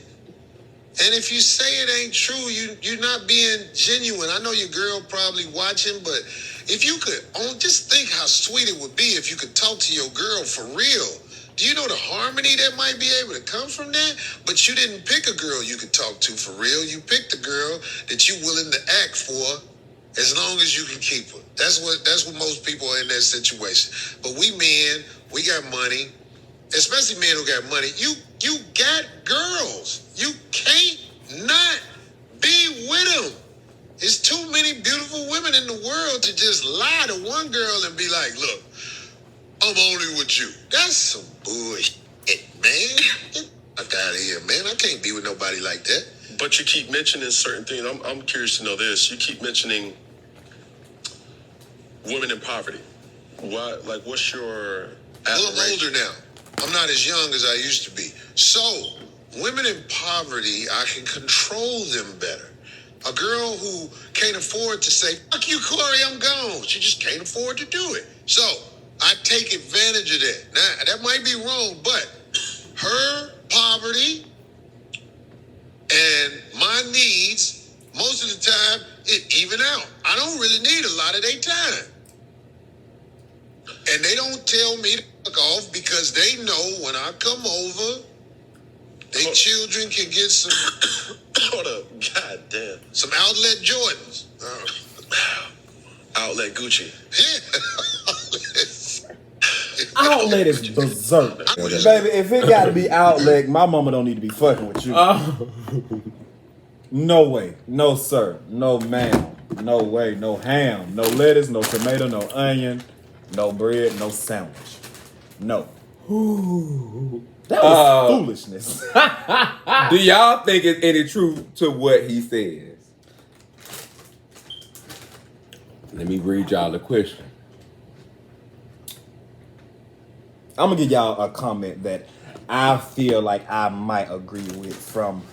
And if you say it ain't true, you're not being genuine. I know your girl probably watching, but if you could just think how sweet it would be if you could talk to your girl for real. Do you know the harmony that might be able to come from that? But you didn't pick a girl you could talk to for real. You picked a girl that you're willing to act for as long as you can keep her. That's what most people are in that situation. But we men, we got money, especially men who got money. You got girls. You can't not be with them. There's too many beautiful women in the world to just lie to one girl and be like, look, I'm only with you. That's some bullshit, man. Get the fuck out of here, man. I can't be with nobody like that. But you keep mentioning certain things. I'm curious to know this. You keep mentioning women in poverty. Why? Like, what's your... Well, I'm older now. I'm not as young as I used to be. So, women in poverty, I can control them better. A girl who can't afford to say, fuck you, Corey, I'm gone. She just can't afford to do it. So, I take advantage of that. Now, that might be wrong, but her poverty and my needs, most of the time, it even out. I don't really need a lot of their time. And they don't tell me to fuck off because they know when I come over, their children can get some... Hold up. God damn. Some outlet Jordans. Outlet Gucci. Outlet is berserk. Baby, if it got to be outlet, my mama don't need to be fucking with you. No way. No, sir. No, ma'am. No way. No ham. No lettuce. No tomato. No onion. No bread. No sandwich. No. That was foolishness. Do y'all think it's any truth to what he says? Let me read y'all the question. I'm going to give y'all a comment that I feel like I might agree with from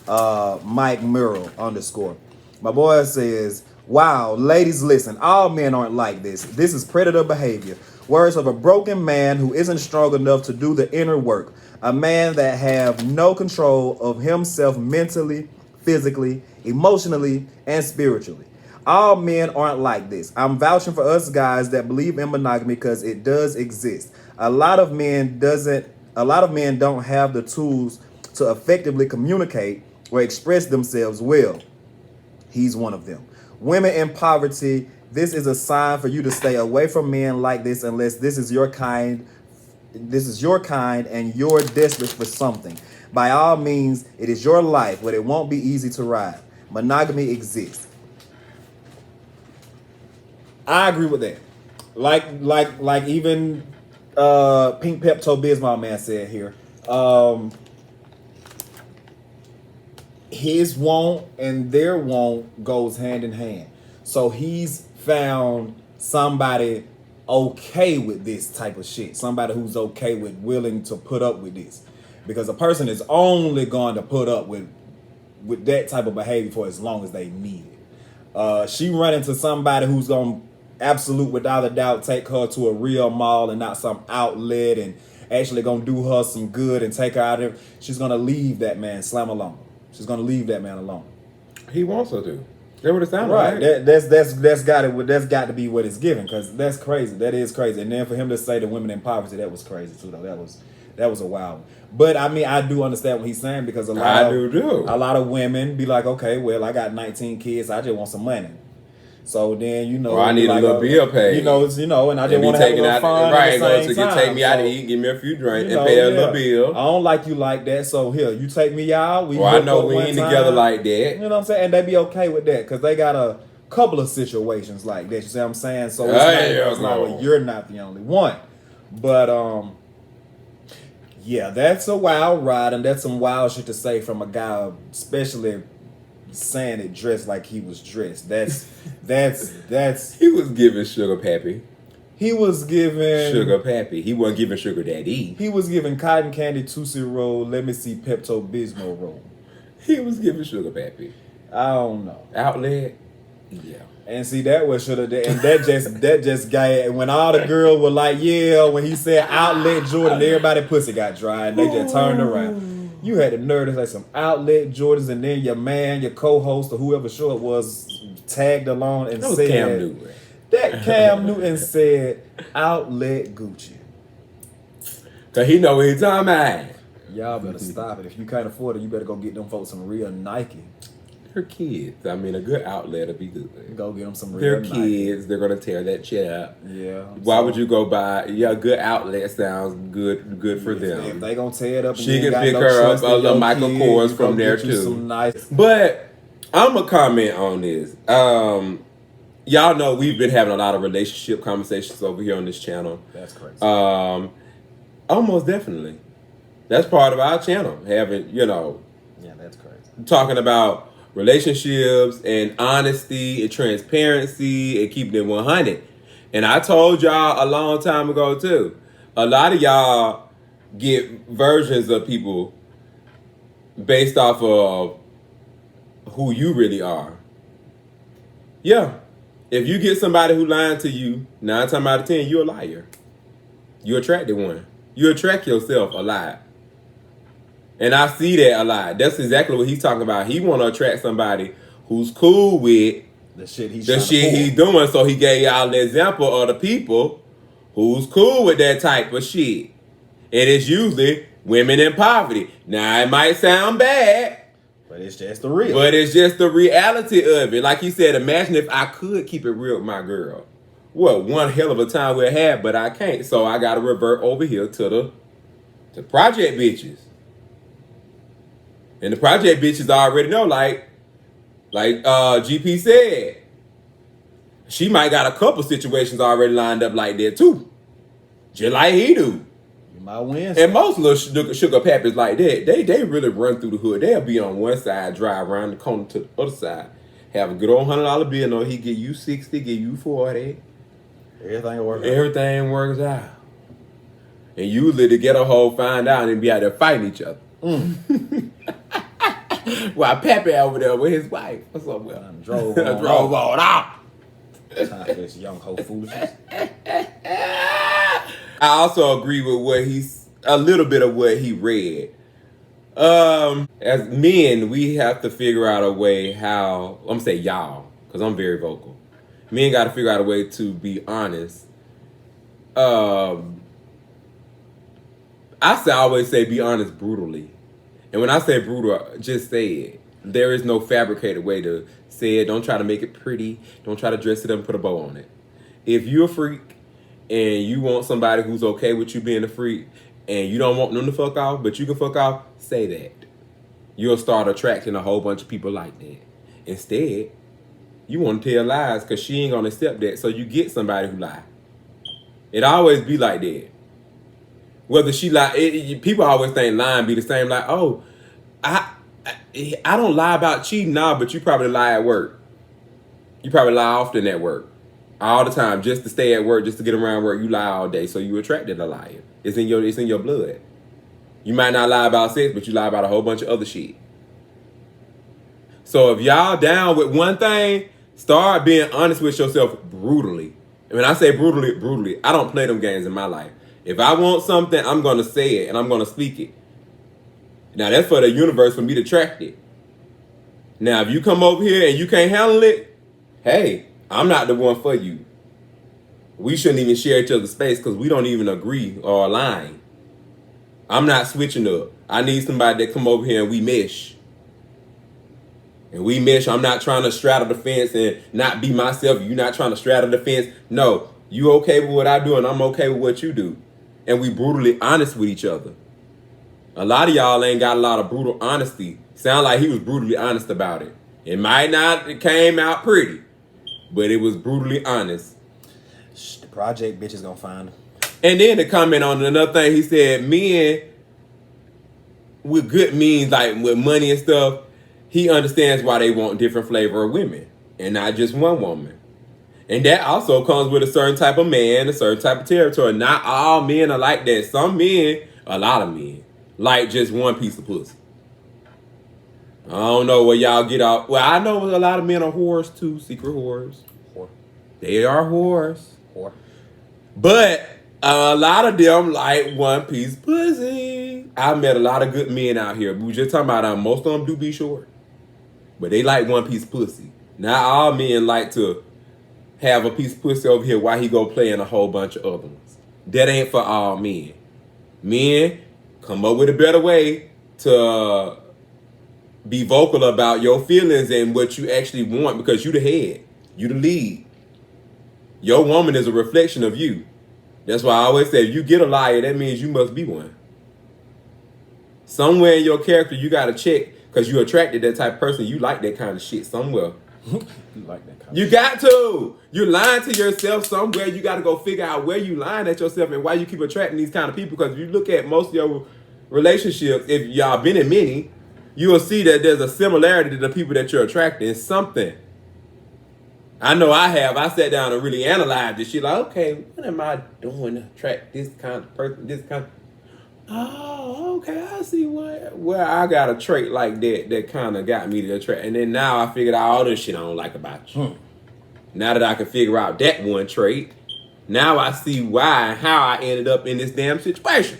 Mike Murrow _ My boy says, wow, ladies, listen, all men aren't like this. This is predator behavior. Words of a broken man who isn't strong enough to do the inner work. A man that have no control of himself mentally, physically, emotionally, and spiritually. All men aren't like this. I'm vouching for us guys that believe in monogamy because it does exist. A lot of men don't have the tools to effectively communicate or express themselves well. He's one of them. Women in poverty, this is a sign for you to stay away from men like this unless this is your kind and you're desperate for something. By all means, it is your life, but it won't be easy to ride. Monogamy exists. I agree with that. Like even Pink Pepto-Bismol man said here. His want and their want goes hand in hand. So he's found somebody okay with this type of shit. Somebody who's okay with willing to put up with this. Because a person is only going to put up with that type of behavior for as long as they need it. She run into somebody who's going to absolute without a doubt take her to a real mall and not some outlet and actually going to do her some good and take her out of it. She's going to leave that man slam alone. She's going to leave that man alone. He wants her to. That's what it sounds Right. like. That's got to be what it's given, because that's crazy. That is crazy. And then for him to say the women in poverty, that was crazy too, though. That was a wild one. But I mean, I do understand what he's saying, because a lot of women be like, okay, well, I got 19 kids, I just want some money. So then, or I need a little bill paid. And I just want to have a little fun right, at the same time. Take me out to eat, give me a few drinks, and pay a little bill. I don't like you like that, so here, you take me out. I know we ain't together like that. You know what I'm saying? And they be okay with that, because they got a couple of situations like that. You see what I'm saying? So it's not like you're not the only one. But yeah, that's a wild ride, and that's some wild shit to say from a guy, especially saying it dressed like he was dressed. That's He was giving Sugar Pappy. He was giving Sugar Pappy. He wasn't giving Sugar Daddy. He was giving cotton candy Tootsie Roll. Let me see, Pepto-Bismol roll. He was giving Sugar Pappy. I don't know. Outlet. Yeah. And see, that was should have, and that just got it. And when all the girls were like, yeah, when he said Outlet Jordan, everybody pussy got dry, and they just turned around. You had the nerve to say some Outlet Jordans, and then your man, your co-host, or whoever sure it was, tagged along and that was said Cam Newton. That Cam Newton said Outlet Gucci. Cause he know what he's talking about. Y'all better stop it. If you can't afford it, you better go get them folks some real Nike. They're kids. I mean, a good outlet will be good. Go get them some real Nike. They're kids. They're gonna tear that shit up. Yeah. Why would you go buy? Yeah, a good outlet sounds good for them. If they gonna tear it up, and she can pick her up a little Michael Kors from there too. Nice. But I'm gonna comment on this. Y'all know we've been having a lot of relationship conversations over here on this channel. That's crazy. Almost definitely. That's part of our channel. Having, Yeah, that's crazy. Talking about relationships and honesty and transparency and keeping it 100. And I told y'all a long time ago too. A lot of y'all get versions of people based off of who you really are. Yeah. If you get somebody who lying to you, 9 times out of 10, you're a liar. You attracted one. You attract yourself a lot. And I see that a lot. That's exactly what he's talking about. He want to attract somebody who's cool with the shit he's doing. So he gave y'all an example of the people who's cool with that type of shit. And it's usually women in poverty. Now, it might sound bad, but it's just the real. But it's just the reality of it. Like he said, imagine if I could keep it real with my girl. Well, one hell of a time we'll have, but I can't. So I got to revert over here to the project bitches. And the project bitches already know, like GP said, she might got a couple situations already lined up like that too. Just like he do. You might win. And most little sugar pappies like that, they really run through the hood. They'll be on one side, drive around the corner to the other side. Have a good old $100 bill. No, he give you 60, give you 40. Everything works out. And usually the ghetto hoe find out and be out there fighting each other. While Pappy over there with his wife. What's up, well? Drove on out. Time for this young hoe foolishness. I also agree with a little bit of what he read. As men, we have to figure out a way how, I'm gonna say y'all, because I'm very vocal. Men got to figure out a way to be honest. I always say be honest brutally. And when I say brutal, just say it. There is no fabricated way to say it. Don't try to make it pretty. Don't try to dress it up and put a bow on it. If you're a freak and you want somebody who's okay with you being a freak and you don't want them to fuck off, but you can fuck off, say that. You'll start attracting a whole bunch of people like that. Instead, you want to tell lies because she ain't going to accept that, so you get somebody who lie. It always be like that. Whether she lie, people always think lying be the same. Like, oh, I don't lie about cheating now, but you probably lie at work. You probably lie often at work. All the time, just to stay at work, just to get around work, you lie all day, so you attracted a liar. It's in your blood. You might not lie about sex, but you lie about a whole bunch of other shit. So if y'all down with one thing, start being honest with yourself brutally. And when I say brutally, I don't play them games in my life. If I want something, I'm going to say it and I'm going to speak it. Now, that's for the universe for me to attract it. Now, if you come over here and you can't handle it, hey, I'm not the one for you. We shouldn't even share each other's space because we don't even agree or align. I'm not switching up. I need somebody that come over here and we mesh. And we mesh. I'm not trying to straddle the fence and not be myself. You're not trying to straddle the fence. No, you okay with what I do and I'm okay with what you do. And we brutally honest with each other. A lot of y'all ain't got a lot of brutal honesty. Sound like he was brutally honest about it. It might not it came out pretty, but it was brutally honest. The project bitch is gonna find him. And then to comment on another thing, he said men with good means, like with money and stuff, he understands why they want different flavor of women and not just one woman. And that also comes with a certain type of man, a certain type of territory. Not all men are like that. Some men, a lot of men, like just one piece of pussy. I don't know where y'all get out. Well, I know a lot of men are whores too, secret whores. Whore. They are whores. Whore. But a lot of them like one piece pussy. I met a lot of good men out here. We were just talking about most of them do be short. But they like one piece pussy. Not all men like to have a piece of pussy over here while he go play in a whole bunch of other ones. That ain't for all men. Men, come up with a better way to be vocal about your feelings and what you actually want because you the head. You the lead. Your woman is a reflection of you. That's why I always say if you get a liar, that means you must be one. Somewhere in your character you got to check because you attracted that type of person. You like that kind of shit somewhere. You like that kind of You got to. You're lying to yourself somewhere. You got to go figure out where you lying at yourself and why you keep attracting these kind of people. Because if you look at most of your relationships, if y'all been in many, you will see that there's a similarity to the people that you're attracting. It's something. I know I have. I sat down and really analyzed this shit. Like, okay, what am I doing to attract this kind of person, this kind of... Oh, okay, I see where I got a trait like that kind of got me to attract. And then now I figured out all this shit I don't like about you. Now that I can figure out that one trait, now I see why and how I ended up in this damn situation.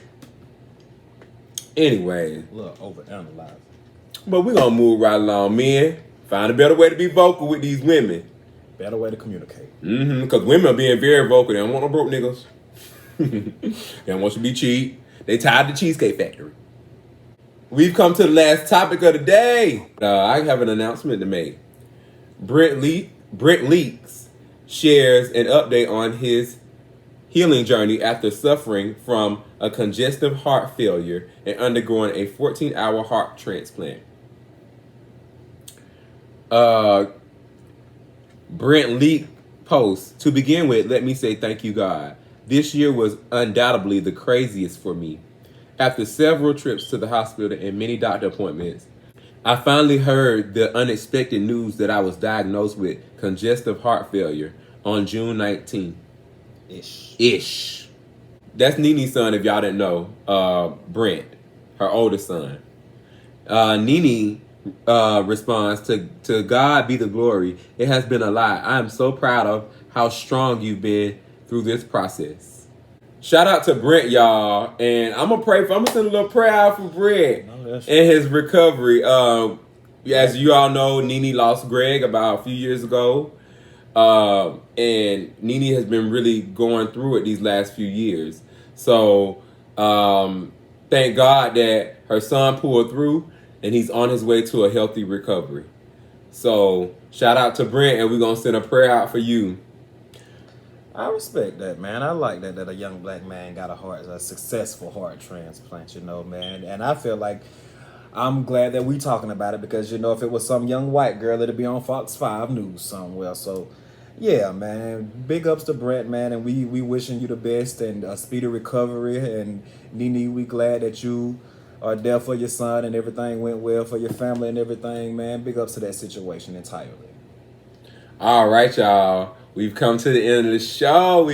Anyway. Look, overanalyze. But we're going to move right along, men. Find a better way to be vocal with these women. Better way to communicate. Because women are being very vocal. They don't want no broke niggas. They don't want you to be cheap. They tied the Cheesecake Factory. We've come to the last topic of the day. I have an announcement to make. Brent Leaks shares an update on his healing journey after suffering from a congestive heart failure and undergoing a 14-hour heart transplant. Brent Leak posts, to begin with, let me say thank you, God. This year was undoubtedly the craziest for me. After several trips to the hospital and many doctor appointments, I finally heard the unexpected news that I was diagnosed with congestive heart failure on June 19th. Ish. That's Nene's son, if y'all didn't know. Brent, her oldest son. Nene responds, to God be the glory. It has been a lot. I am so proud of how strong you've been through this process. Shout out to Brent, y'all. And I'm going to send a little prayer out for Brent and his recovery. As you all know, Nene lost Greg about a few years ago. And Nene has been really going through it these last few years. So thank God that her son pulled through. and he's on his way to a healthy recovery. So shout out to Brent, and we're gonna send a prayer out for you. I respect that, man. I like that a young black man got a successful heart transplant, you know, man. And I feel like I'm glad that we talking about it because, you know, if it was some young white girl, it'd be on Fox 5 News somewhere. So, yeah, man. Big ups to Brent, man. And we wishing you the best and a speedy recovery. And Nene, we glad that you are there for your son and everything went well for your family and everything, man. Big ups to that situation entirely. All right, y'all. We've come to the end of the show.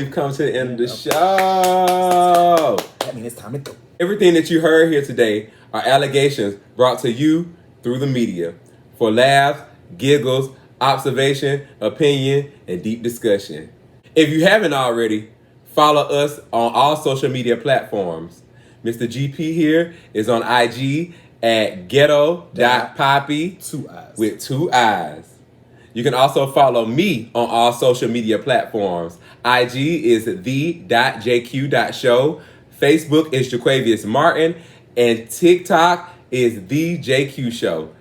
That means it's time to go. Everything that you heard here today are allegations brought to you through the media for laughs, giggles, observation, opinion, and deep discussion. If you haven't already, follow us on all social media platforms. Mr. GP here is on IG at ghetto.poppy with 2 eyes. You can also follow me on all social media platforms. IG is the.jq.show. Facebook is Jaquavius Martin. And TikTok is the JQ Show.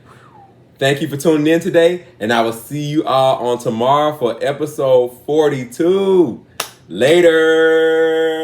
Thank you for tuning in today. And I will see you all on tomorrow for episode 42. Later.